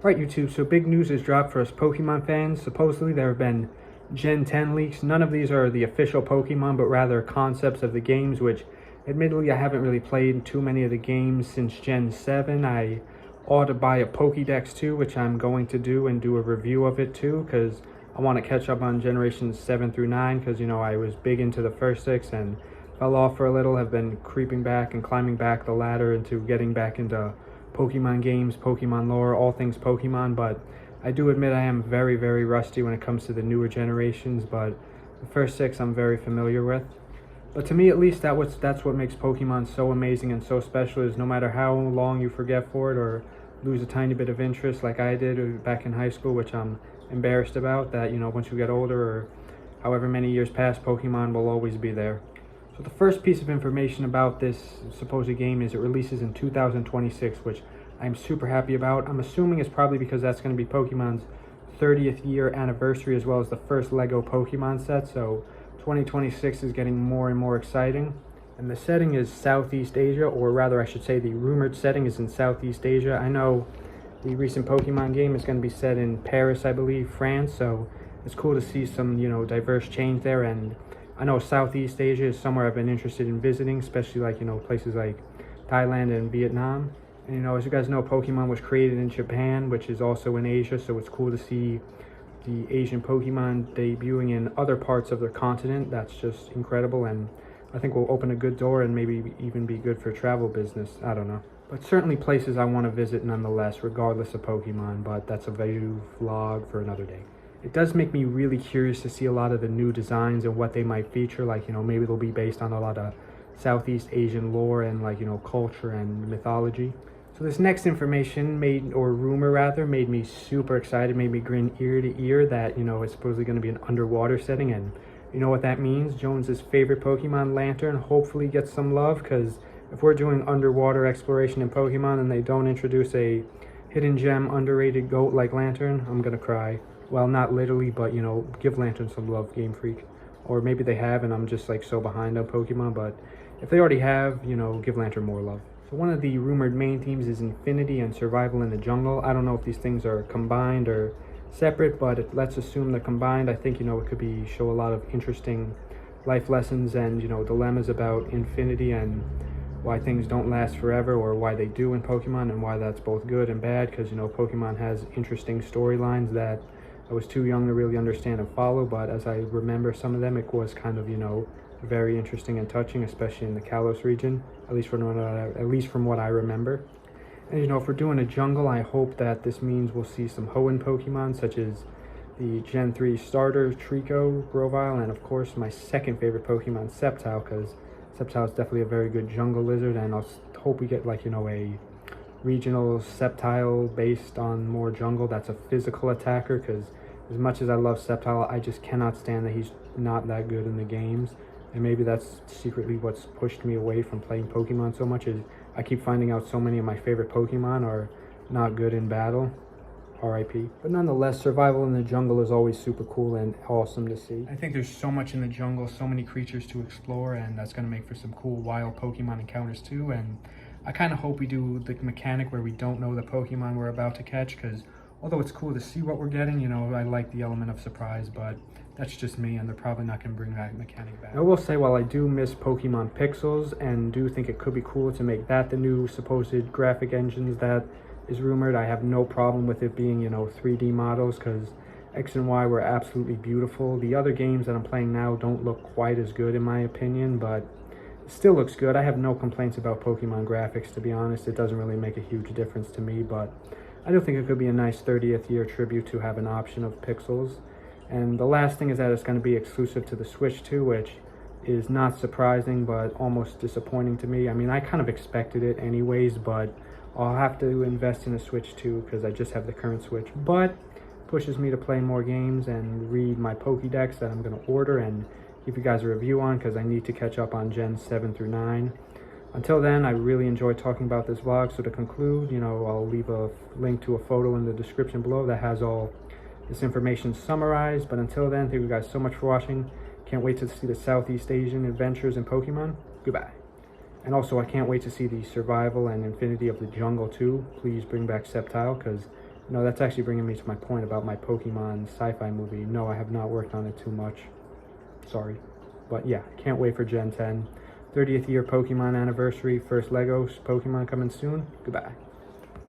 Right, YouTube, so big news has dropped for us Pokemon fans. Supposedly there have been Gen 10 leaks. None of these are the official Pokemon, but rather concepts of the games, which admittedly I haven't really played too many of the games since Gen 7. I ought to buy a Pokédex too, which I'm going to do and do a review of it too, because I want to catch up on generations 7 through 9, because, you know, I was big into the first 6 and fell off for a little, have been creeping back and climbing back the ladder into getting back into Pokemon games, Pokemon lore, all things Pokemon, but I do admit I am very, very rusty when it comes to the newer generations, but the first 6 I'm very familiar with. But to me, at least, that's what makes Pokemon so amazing and so special, is no matter how long you forget for it or lose a tiny bit of interest like I did back in high school, which I'm embarrassed about, that, you know, once you get older or however many years pass, Pokemon will always be there. So the first piece of information about this supposed game is it releases in 2026, which I'm super happy about. I'm assuming it's probably because that's going to be Pokemon's 30th year anniversary, as well as the first Lego Pokemon set, so 2026 is getting more and more exciting. And the setting is Southeast Asia, or rather I should say the rumored setting is in Southeast Asia. I know the recent Pokemon game is going to be set in Paris, I believe, France, so it's cool to see some, you know, diverse change there. And I know Southeast Asia is somewhere I've been interested in visiting, especially like, you know, places like Thailand and Vietnam. And, you know, as you guys know, Pokemon was created in Japan, which is also in Asia, so it's cool to see the Asian Pokemon debuting in other parts of their continent. That's just incredible, and I think will open a good door and maybe even be good for travel business. I don't know. But certainly places I want to visit nonetheless, regardless of Pokemon, but that's a video vlog for another day. It does make me really curious to see a lot of the new designs and what they might feature. Like, you know, maybe they'll be based on a lot of Southeast Asian lore and, like, you know, culture and mythology. So this next information rumor rather, made me super excited, made me grin ear to ear that, you know, it's supposedly going to be an underwater setting. And you know what that means? Jones's favorite Pokemon, Lantern, hopefully gets some love, because if we're doing underwater exploration in Pokemon and they don't introduce a hidden gem, underrated goat like Lantern, I'm going to cry. Well, not literally, but, you know, give Lantern some love, Game Freak. Or maybe they have and I'm just like so behind on Pokemon, but if they already have, you know, give Lantern more love. So one of the rumored main themes is Infinity and Survival in the Jungle. I don't know if these things are combined or separate, but let's assume they're combined. I think, you know, it could be show a lot of interesting life lessons and, you know, dilemmas about infinity and why things don't last forever, or why they do in Pokemon, and why that's both good and bad, because, you know, Pokemon has interesting storylines that I was too young to really understand and follow, but as I remember some of them, it was kind of, you know, very interesting and touching, especially in the Kalos region, at least from what I remember. And, you know, if we're doing a jungle, I hope that this means we'll see some Hoenn Pokemon, such as the Gen 3 starter, Trico, Grovyle, and of course my second favorite Pokemon, Sceptile, because Sceptile is definitely a very good jungle lizard, and I'll hope we get, like, you know, a regional Sceptile based on more jungle that's a physical attacker, because as much as I love Sceptile, I just cannot stand that he's not that good in the games. And maybe that's secretly what's pushed me away from playing Pokemon so much, is I keep finding out so many of my favorite Pokemon are not good in battle. RIP. But nonetheless, survival in the jungle is always super cool and awesome to see. I think there's so much in the jungle, so many creatures to explore, and that's going to make for some cool wild Pokemon encounters too. And I kind of hope we do the mechanic where we don't know the Pokemon we're about to catch, because although it's cool to see what we're getting, you know, I like the element of surprise, but that's just me, and they're probably not going to bring that mechanic back. I will say, while I do miss Pokemon Pixels and do think it could be cool to make that the new supposed graphic engines that is rumored, I have no problem with it being, you know, 3D models, because X and Y were absolutely beautiful. The other games that I'm playing now don't look quite as good in my opinion, but it still looks good. I have no complaints about Pokemon graphics, to be honest. It doesn't really make a huge difference to me, but I do think it could be a nice 30th year tribute to have an option of pixels. And the last thing is that it's going to be exclusive to the Switch too, which is not surprising, but almost disappointing to me. I mean, I kind of expected it anyways, but I'll have to invest in a Switch too, because I just have the current Switch. But pushes me to play more games and read my Pokédex that I'm going to order and give you guys a review on, because I need to catch up on Gen 7 through 9. Until then, I really enjoyed talking about this vlog. So to conclude, you know, I'll leave a link to a photo in the description below that has all this information summarized. But until then, thank you guys so much for watching. Can't wait to see the Southeast Asian adventures in Pokemon. Goodbye. And also, I can't wait to see the survival and infinity of the jungle too. Please bring back Sceptile, because No, that's actually bringing me to my point about my Pokemon sci-fi movie. No, I have not worked on it too much. Sorry. But yeah, can't wait for Gen 10. 30th year Pokemon anniversary, first Legos Pokemon coming soon. Goodbye.